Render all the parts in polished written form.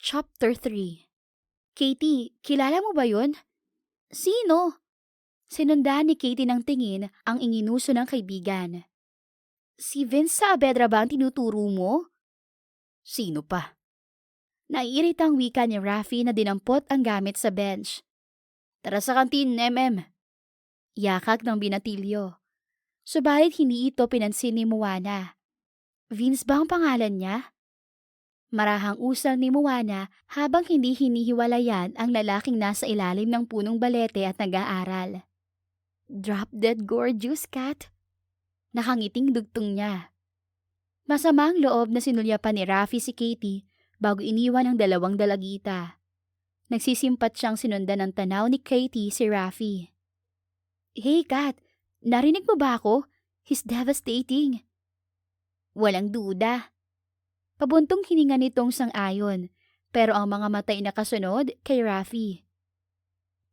Chapter 3. Katie, kilala mo ba yun? Sino? Sinundan ni Katie ng tingin ang inginuso ng kaibigan. Si Vince Saavedra ba ang tinuturo mo? Sino pa? Naiiritang wika ni Raffy na dinampot ang gamit sa bench. Tara sa kantin, MM. Yakag ng binatilyo. Subalit hindi ito pinansin ni Moana. Vince ba ang pangalan niya? Marahang usal ni Moana habang hindi hinihiwalayan ang lalaking nasa ilalim ng punong balete at nag-aaral. Drop dead gorgeous, Kat. Nakangiting dugtong niya. Masama ang loob na sinulyapan ni Raffy si Katie bago iniwan ang dalawang dalagita. Nagsisimpat siyang sinundan ng tanaw ni Katie si Raffy. Hey Kat, narinig mo ba ako? He's devastating. Walang duda. Pabuntong hininga nitong sang-ayon, pero ang mga mata ay nakasunod kay Raffy.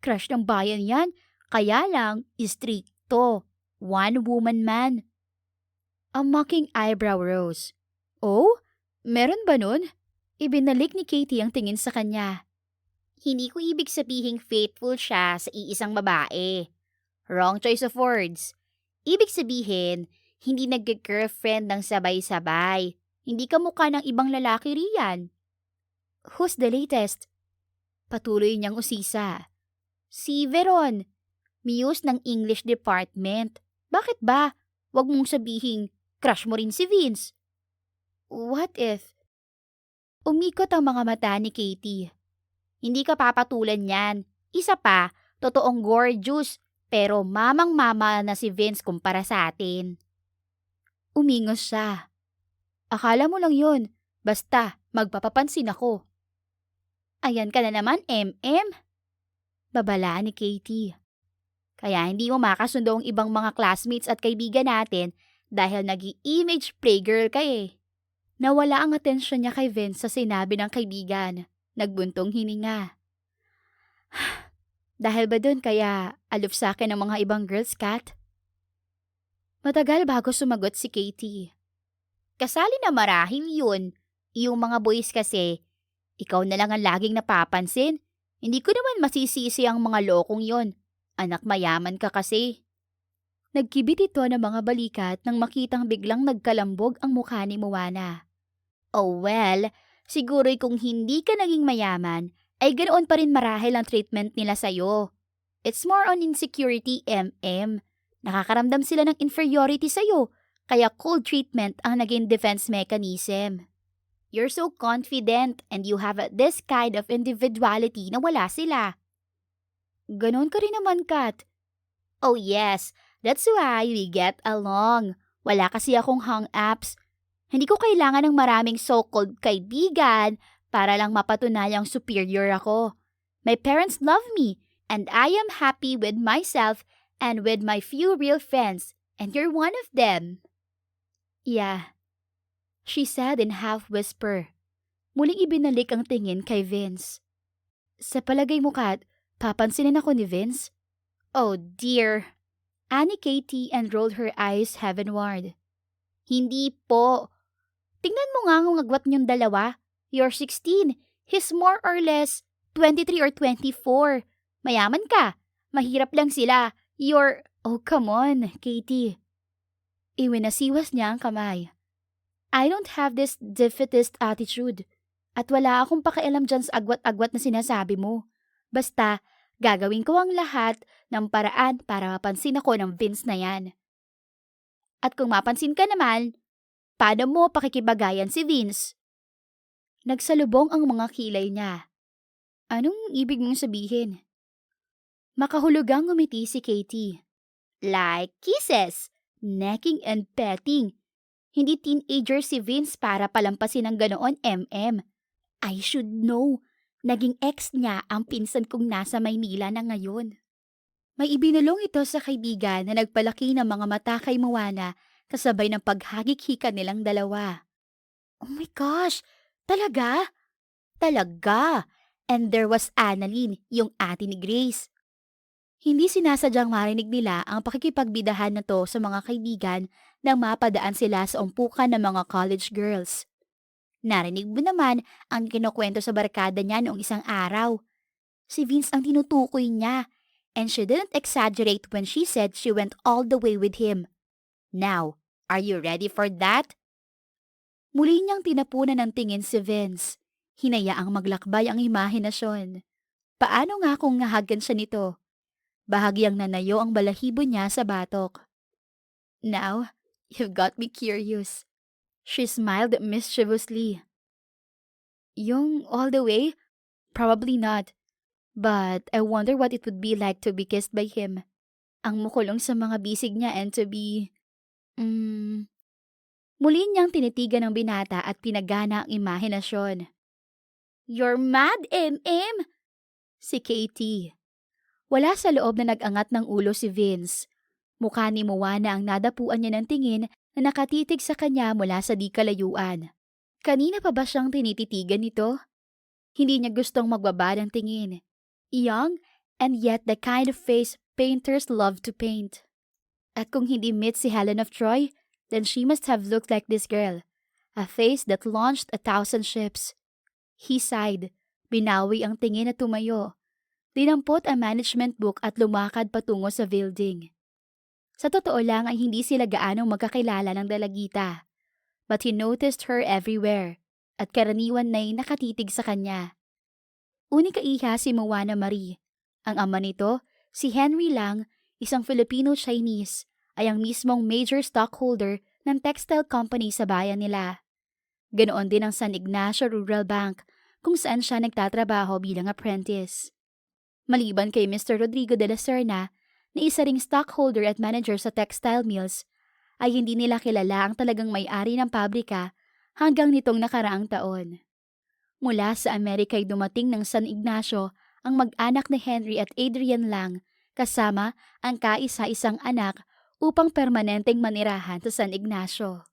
Crush ng bayan yan, kaya lang istrikto. One-woman man. A mocking eyebrow rose. Oh? Meron ba nun? Ibinalik ni Katie ang tingin sa kanya. Hindi ko ibig sabihing faithful siya sa iisang babae. Wrong choice of words. Ibig sabihin, hindi nag-girlfriend ng sabay-sabay. Hindi ka mukha ng ibang lalaki riyan. Who's the latest? Patuloy niyang usisa. Si Veron, Muse ng English Department. Bakit ba? Huwag mong sabihing crush mo rin si Vince. What if? Umikot ang mga mata ni Katie. Hindi ka papatulan yan. Isa pa, totoong gorgeous, pero mamang-mama na si Vince kumpara sa atin. Umingos siya. Akala mo lang yun. Basta, magpapapansin ako. Ayan ka na naman, MM. Babalaan ni Katie. Kaya hindi mo makasundo ang ibang mga classmates at kaibigan natin dahil nag-i-image playgirl ka eh. Nawala ang atensyon niya kay Vince sa sinabi ng kaibigan. Nagbuntong hininga. Dahil ba dun kaya aloof sa akin ang mga ibang girls, Kat? Matagal bago sumagot si Katie. Kasali na marahil yun. Yung mga boys kasi, ikaw na lang ang laging napapansin. Hindi ko naman masisisi ang mga lokong yon. Anak mayaman ka kasi. Nagkibit ito ng mga balikat nang makitang biglang nagkalambog ang mukha ni Moana. Oh well, siguro'y kung hindi ka naging mayaman, ay ganoon pa rin marahil ang treatment nila sa'yo. It's more on insecurity, MM. Nakakaramdam sila ng inferiority sa'yo, kaya cold treatment ang naging defense mechanism. You're so confident and you have this kind of individuality na wala sila. Ganon ka rin naman, Kat. Oh yes, that's why we get along. Wala kasi akong hang-ups. Hindi ko kailangan ng maraming so-called kaibigan para lang mapatunayang superior ako. My parents love me and I am happy with myself and with my few real friends, and you're one of them. Yeah, she said in half-whisper. Muling ibinalik ang tingin kay Vince. Sa palagay mo, Kat, papansinin ako ni Vince? Oh dear. Ani Katie and rolled her eyes heavenward. Hindi po. Tingnan mo nga ang agwat niyong dalawa. You're 16. He's more or less 23 or 24. Mayaman ka. Mahirap lang sila. You're... Oh, come on, Katie. Iwinasiwas niya ang kamay. I don't have this defeatist attitude. At wala akong pakialam dyan sa agwat-agwat na sinasabi mo. Basta, gagawin ko ang lahat ng paraan para mapansin ako ng Vince na yan. At kung mapansin ka naman, paano mo pakikibagayan si Vince? Nagsalubong ang mga kilay niya. Anong ibig mong sabihin? Makahulugang ngumiti si Katie. Like kisses, necking and petting. Hindi teenager si Vince para palampasin ng ganoon, MM. I should know. Naging ex niya ang pinsan kong nasa Maynila na ngayon. May ibinulong ito sa kaibigan na nagpalaki ng mga mata kay Moana kasabay ng paghagik-hika nilang dalawa. Oh my gosh! Talaga? Talaga! And there was Annalyn, yung ate ni Grace. Hindi sinasadyang marinig nila ang pakikipagbidahan na to sa mga kaibigan nang mapadaan sila sa umpukan ng mga college girls. Narinig mo naman ang kinukwento sa barkada niya noong isang araw. Si Vince ang tinutukoy niya, and she didn't exaggerate when she said she went all the way with him. Now, are you ready for that? Muli niyang tinapunan ng tingin si Vince. Hinayaang maglakbay ang imahinasyon. Paano nga kung nahagan siya nito? Bahagyang nanayo ang balahibo niya sa batok. Now, you've got me curious. She smiled mischievously. Yung all the way? Probably not. But I wonder what it would be like to be kissed by him. Ang mukulong sa mga bisig niya and to be... Muli niyang tinitigan ng binata at pinagana ang imahinasyon. You're mad, M.M.! Si Katie. Wala sa loob na nag-angat ng ulo si Vince. Mukha ni Moana ang nadapuan niya ng tingin na nakatitig sa kanya mula sa di kalayuan. Kanina pa ba siyang tinititigan nito? Hindi niya gustong magbaba ng tingin. Young and yet the kind of face painters love to paint. At kung hindi meet si Helen of Troy, then she must have looked like this girl. A face that launched 1,000 ships. He sighed. Binawi ang tingin at tumayo. Dinampot ang management book at lumakad patungo sa building. Sa totoo lang ay hindi sila gaanong magkakilala ng dalagita. But he noticed her everywhere at karaniwan na'y nakatitig sa kanya. Unika iha si Moana Marie. Ang ama nito, si Henry Lang, isang Filipino-Chinese, ay ang mismong major stockholder ng textile company sa bayan nila. Ganoon din ang San Ignacio Rural Bank kung saan siya nagtatrabaho bilang apprentice. Maliban kay Mr. Rodrigo de la Serna, na isa ring stockholder at manager sa textile mills, ay hindi nila kilala ang talagang may-ari ng pabrika hanggang nitong nakaraang taon. Mula sa Amerika ay dumating ng San Ignacio ang mag-anak ni Henry at Adrian Lang kasama ang kaisa-isang anak upang permanenteng manirahan sa San Ignacio.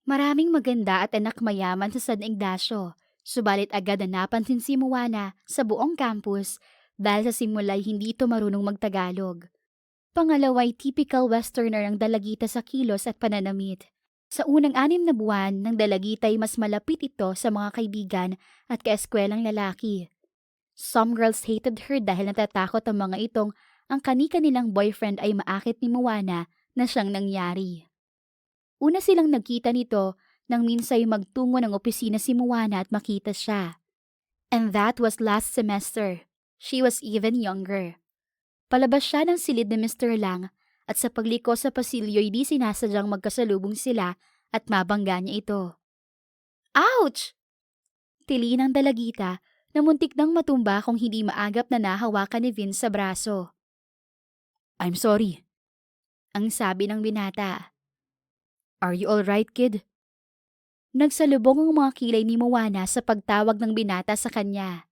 Maraming maganda at anak mayaman sa San Ignacio, subalit agad na napansin si Moana sa buong campus dahil sa simula'y hindi ito marunong magtagalog. Pangalaway typical westerner ang dalagita sa kilos at pananamit. Sa unang 6 na buwan ng dalagita ay mas malapit ito sa mga kaibigan at kaeskwelang lalaki. Some girls hated her dahil natatakot ang mga itong ang kani-kanilang boyfriend ay maakit ni Moana na siyang nangyari. Una silang nagkita nito nang minsay magtungo ng opisina si Moana at makita siya. And that was last semester. She was even younger. Palabas siya ng silid ni Mr. Lang at sa pagliko sa pasilyo'y di sinasadyang magkasalubong sila at mabangga niya ito. Ouch! Tili ng dalagita na muntik nang matumba kung hindi maagap na nahawakan ni Vince sa braso. I'm sorry, ang sabi ng binata. Are you alright, kid? Nagsalubong ang mga kilay ni Moana sa pagtawag ng binata sa kanya.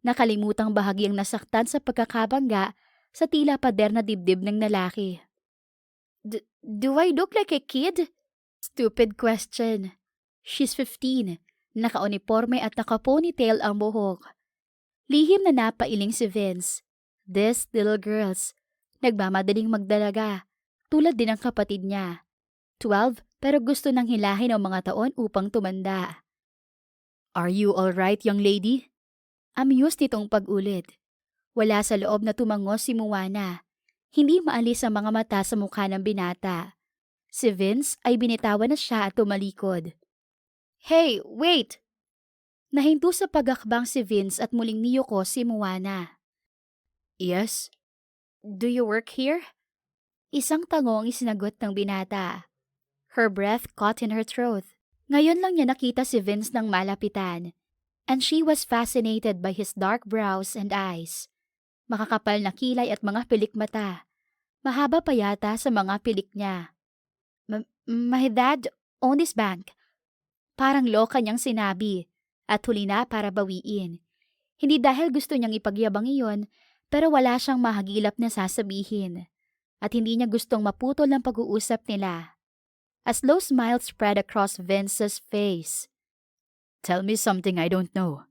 Nakalimutang bahagyang nasaktan sa pagkakabangga sa tila pader na dibdib ng lalaki. Do I look like a kid? Stupid question. She's 15, naka-uniforme at naka-ponytail ang buhok. Lihim na napailing si Vince. These little girls, nagmamadaling magdalaga, tulad din ng kapatid niya. 12 pero gusto nang hilahin ang mga taon upang tumanda. Are you alright, young lady? Amused nitong pag-ulit. Wala sa loob na tumango si Moana. Hindi maalis ang mga mata sa mukha ng binata. Si Vince ay binitawan na siya at tumalikod. Hey, wait! Nahinto sa pagakbang si Vince at muling niyuko si Moana. Yes? Do you work here? Isang tango ang isinagot ng binata. Her breath caught in her throat. Ngayon lang niya nakita si Vince ng malapitan. And she was fascinated by his dark brows and eyes. Makakapal na kilay at mga pilik mata. Mahaba pa yata sa mga pilik niya. My dad owned this bank. Parang loka niyang sinabi at huli na para bawiin. Hindi dahil gusto niyang ipagyabang iyon, pero wala siyang mahagilap na sasabihin. At hindi niya gustong maputol ang pag-uusap nila. A slow smile spread across Vince's face. Tell me something I don't know.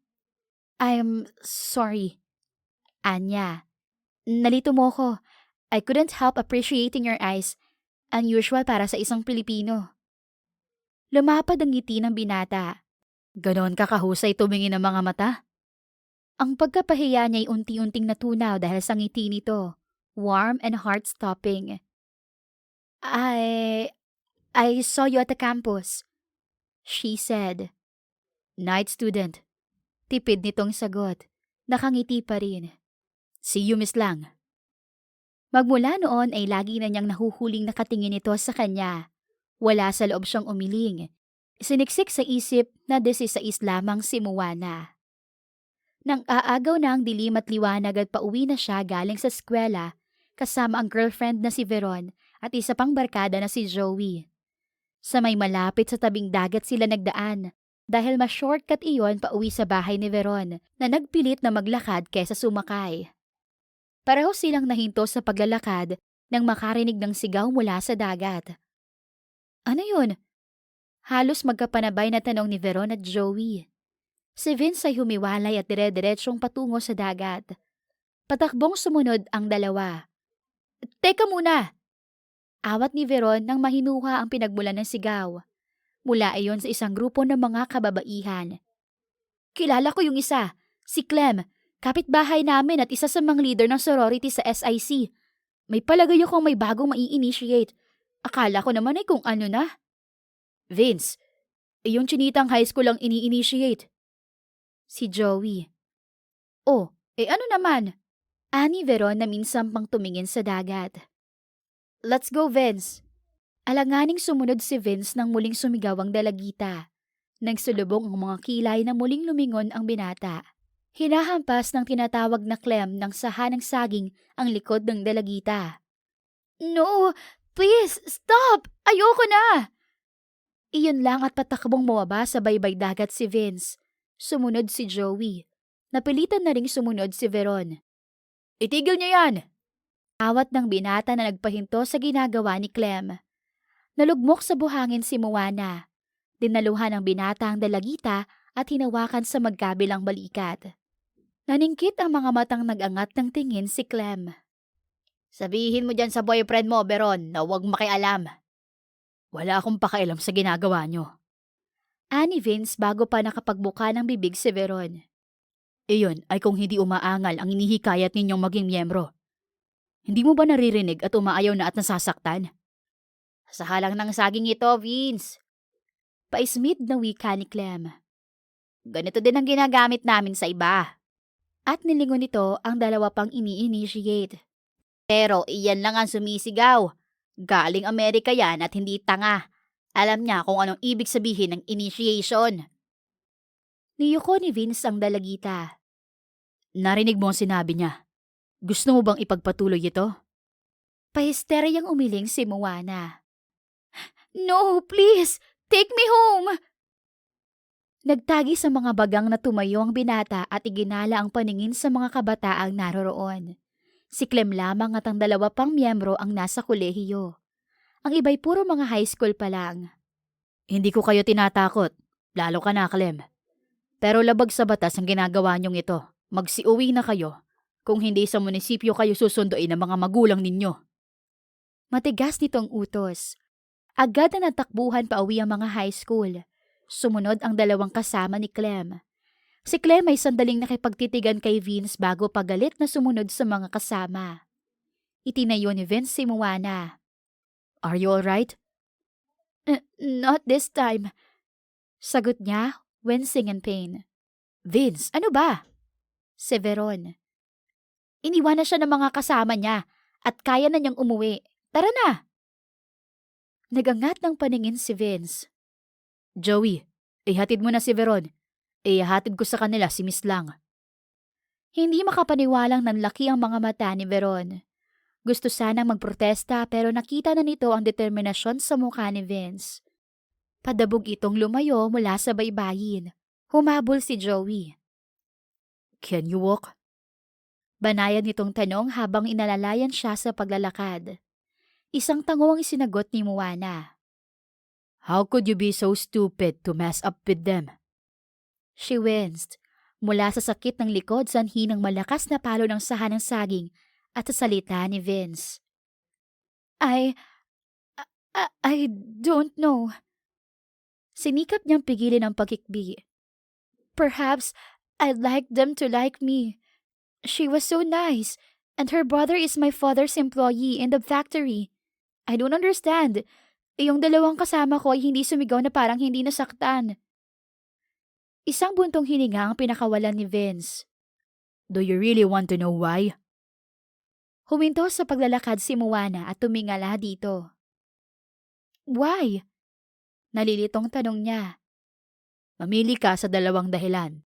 I'm sorry. Anya, nalito mo ko. I couldn't help appreciating your eyes. Unusual para sa isang Pilipino. Lumapad ang ngiti ng binata. Ganon ka kahusay tumingin ng mga mata? Ang pagkapahiya niya'y unti-unting natunaw dahil sa ngiti nito. Warm and heart-stopping. I... I saw you at the campus, she said. Night student. Tipid nitong sagot. Nakangiti pa rin. See you, Miss Lang. Magmula noon ay lagi na niyang nahuhuling nakatingin ito sa kanya. Wala sa loob siyang umiling. Siniksik sa isip na 16 lamang si Moana. Nang aagaw na ang dilim at liwanag at pauwi na siya galing sa eskwela, kasama ang girlfriend na si Veron at isa pang barkada na si Joey. Sa may malapit sa tabing dagat sila nagdaan dahil mas shortcut iyon pauwi sa bahay ni Veron na nagpilit na maglakad kaysa sumakay. Pareho silang nahinto sa paglalakad nang makarinig ng sigaw mula sa dagat. Ano yun? Halos magkapanabay na tanong ni Veron at Joey. Si Vince ay humiwalay at dire-diretsyong patungo sa dagat. Patakbong sumunod ang dalawa. Teka muna! Awat ni Veron nang mahinuha ang pinagmulan ng sigaw. Mula iyon sa isang grupo ng mga kababaihan. Kilala ko yung isa, si Clem, kapitbahay namin at isa sa mga leader ng sorority sa SIC. May palagay akong may bagong mai-initiate. Akala ko naman ay kung ano na. Vince, yung chinitang high school ang ini-initiate. Si Joey. Oh, ano naman? Ani Veron na minsan pang tumingin sa dagat. Let's go, Vince. Alanganing sumunod si Vince nang muling sumigaw ang dalagita. Nagsulubong ang mga kilay na muling lumingon ang binata. Hinahampas ng tinatawag na Clem ng saha ng saging ang likod ng dalagita. No, please, stop! Ayoko na! Iyon lang at patakbong mawaba sa baybay dagat si Vince. Sumunod si Joey. Napilitan na ring sumunod si Veron. Itigil niyo yan! Awat ng binata na nagpahinto sa ginagawa ni Clem. Nalugmok sa buhangin si Moana. Dinaluhan ng binata ang dalagita at hinawakan sa magkabilang balikat. Naningkit ang mga matang nag-angat ng tingin si Clem. Sabihin mo dyan sa boyfriend mo, Veron, na huwag makialam. Wala akong pakialam sa ginagawa niyo. Ani Vince bago pa nakapagbuka ng bibig si Veron. Iyon ay kung hindi umaangal ang inihikayat ninyong maging miyembro. Hindi mo ba naririnig at umaayaw na at nasasaktan? Sa halang ng saging ito, Vince. Paismid na wika ni Clem. Ganito din ang ginagamit namin sa iba. At nilingon nito ang dalawa pang ini-initiate. Pero iyan lang ang sumisigaw. Galing Amerika yan at hindi tanga. Alam niya kung anong ibig sabihin ng initiation. Niyuko ni Vince ang dalagita. Narinig mo ang sinabi niya. Gusto mo bang ipagpatuloy ito? Pahisteryang umiling si Moana. No, please! Take me home! Nagtagi sa mga bagang na tumayo ang binata at iginala ang paningin sa mga kabataang naroroon. Si Clem lamang at ang dalawa pang miyembro ang nasa kolehiyo. Ang iba'y puro mga high school pa lang. Hindi ko kayo tinatakot, lalo ka na, Clem. Pero labag sa batas ang ginagawa niyong ito. Magsiuwi na kayo. Kung hindi sa munisipyo kayo susunduin ng mga magulang ninyo. Matigas nitong utos. Agad na natakbuhan pa uwi ang mga high school. Sumunod ang dalawang kasama ni Clem. Si Clem ay sandaling nakipagtitigan kay Vince bago pagalit na sumunod sa mga kasama. Itinayo ni Vince si Moana. Are you alright? Not this time. Sagot niya, wincing in pain. Vince, ano ba? Si Veron. Iniwan na siya ng mga kasama niya at kaya na niyang umuwi. Tara na! Nagangat ng paningin si Vince. Joey, ihatid mo na si Veron. Ihatid ko sa kanila si Miss Lang. Hindi makapaniwalang nanlaki ang mga mata ni Veron. Gusto sanang magprotesta pero nakita na nito ang determinasyon sa mukha ni Vince. Padabog itong lumayo mula sa baybayin. Humabol si Joey. Can you walk? Banayan nitong tanong habang inalalayan siya sa paglalakad. Isang tango ang isinagot ni Moana. How could you be so stupid to mess up with them? She winced. Mula sa sakit ng likod sanhi ng malakas na palo ng saha ng saging at sa salita ni Vince. I don't know. Sinikap niyang pigilin ang pagkikbi. Perhaps I'd like them to like me. She was so nice, and her brother is my father's employee in the factory. I don't understand. Yung dalawang kasama ko ay hindi sumigaw na parang hindi nasaktan. Isang buntong hininga ang pinakawalan ni Vince. Do you really want to know why? Huminto sa paglalakad si Moana at tumingala dito. Why? Nalilitong tanong niya. Mamili ka sa dalawang dahilan.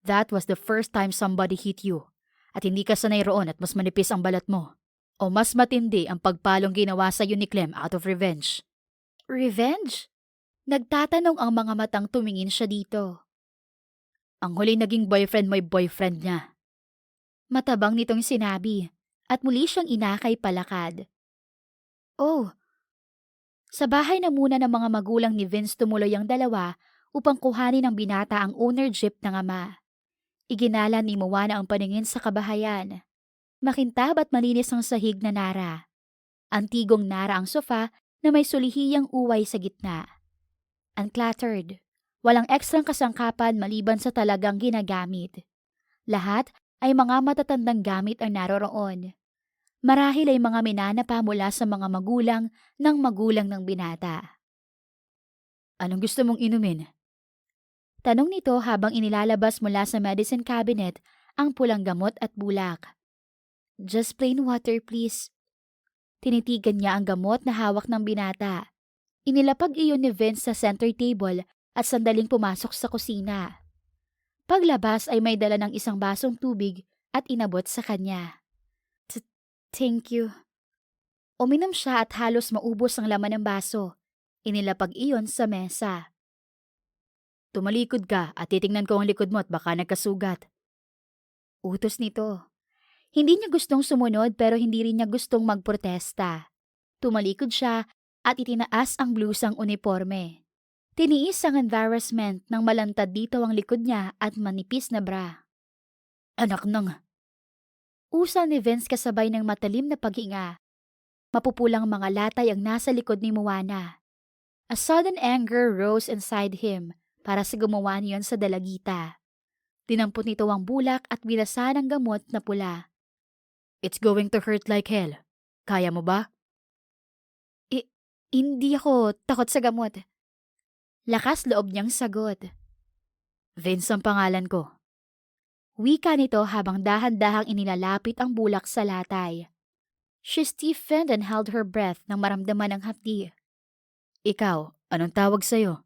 That was the first time somebody hit you, at hindi ka sanay roon at mas manipis ang balat mo. O mas matindi ang pagpalong ginawa sa ni Clem out of revenge. Revenge? Nagtatanong ang mga matang tumingin siya dito. Ang huli naging boyfriend mo'y boyfriend niya. Matabang nitong sinabi at muli siyang inakay palakad. Oh, sa bahay na muna ng mga magulang ni Vince tumuloy ang dalawa upang kuhanin ng binata ang owner jeep ng ama. Iginala ni Moana ang paningin sa kabahayan. Makintab at malinis ang sahig na nara. Antigong nara ang sofa na may sulihiyang uway sa gitna. Uncluttered. Walang ekstrang kasangkapan maliban sa talagang ginagamit. Lahat ay mga matatandang gamit ang naroroon. Marahil ay mga minanapa mula sa mga magulang ng binata. Anong gusto mong inumin? Tanong nito habang inilalabas mula sa medicine cabinet ang pulang gamot at bulak. Just plain water, please. Tinitigan niya ang gamot na hawak ng binata. Inilapag iyon ni Vince sa center table at sandaling pumasok sa kusina. Paglabas ay may dala ng isang basong tubig at inabot sa kanya. Thank you. Uminom siya at halos maubos ang laman ng baso. Inilapag iyon sa mesa. Tumalikod ka at titingnan ko ang likod mo at baka nagkasugat. Utos nito. Hindi niya gustong sumunod pero hindi rin niya gustong magprotesta. Tumalikod siya at itinaas ang blusang uniforme. Tiniis ang embarrassment nang malantad dito ang likod niya at manipis na bra. Anak ng... Usal ni Vince kasabay ng matalim na paghinga. Mapupulang mga latay ang nasa likod ni Moana. A sudden anger rose inside him para sa gumawa niyon sa dalagita. Dinampot nito ang bulak at binasa ng gamot na pula. It's going to hurt like hell. Kaya mo ba? Hindi ako takot sa gamot. Lakas loob niyang sagot. Vince ang pangalan ko. Wika nito habang dahan-dahang inilalapit ang bulak sa latay. She stiffened and held her breath nang maramdaman ang hapdi. Ikaw, anong tawag sa'yo?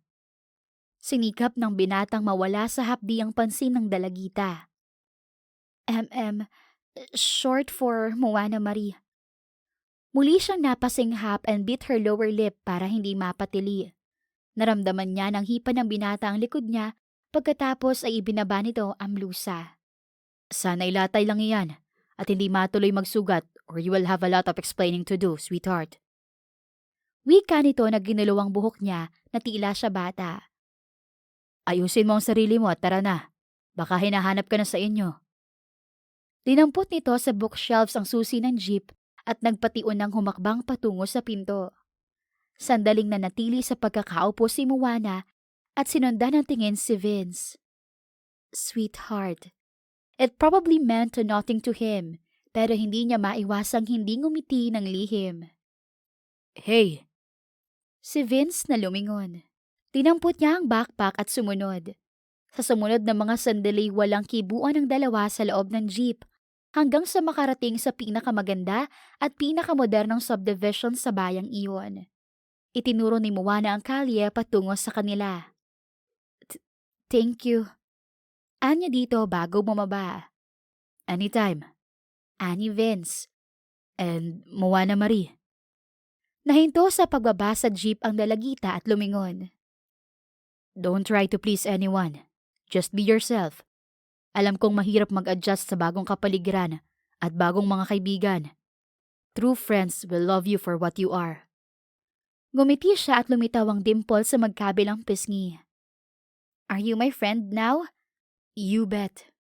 Sinikap ng binatang mawala sa hapdi ang pansin ng dalagita. Short for Moana Marie. Muli siyang napasinghap and bit her lower lip para hindi mapatili. Naramdaman niya ng hipa ng binata ang likod niya pagkatapos ay ibinaba nito ang blusa. Sana ilatay lang iyan at hindi matuloy magsugat or you will have a lot of explaining to do, sweetheart. Wika nito na ginulawang buhok niya na tila siya bata. Ayusin mo ang sarili mo at tara na. Baka hinahanap ka na sa inyo. Dinampot nito sa bookshelves ang susi ng jeep at nagpatiun ng humakbang patungo sa pinto. Sandaling nanatili sa pagkakaupo si Moana at sinundan ng tingin si Vince. Sweetheart. It probably meant nothing to him, pero hindi niya maiwasang hindi ngumiti ng lihim. Hey! Si Vince na lumingon. Tinampot niya ang backpack at sumunod. Sa sumunod na mga sandali walang kibuan ng dalawa sa loob ng jeep hanggang sa makarating sa pinakamaganda at pinakamodernong subdivision sa bayang iyon. Itinuro ni Moana ang kalye patungo sa kanila. Thank you. Anya dito bago bumaba. Anytime. Ani Vince. And Moana Marie. Nahinto sa pagbaba sa jeep ang dalagita at lumingon. Don't try to please anyone. Just be yourself. Alam kong mahirap mag-adjust sa bagong kapaligiran at bagong mga kaibigan. True friends will love you for what you are. Ngumiti siya at lumitaw ang dimple sa magkabilang pisngi. Are you my friend now? You bet.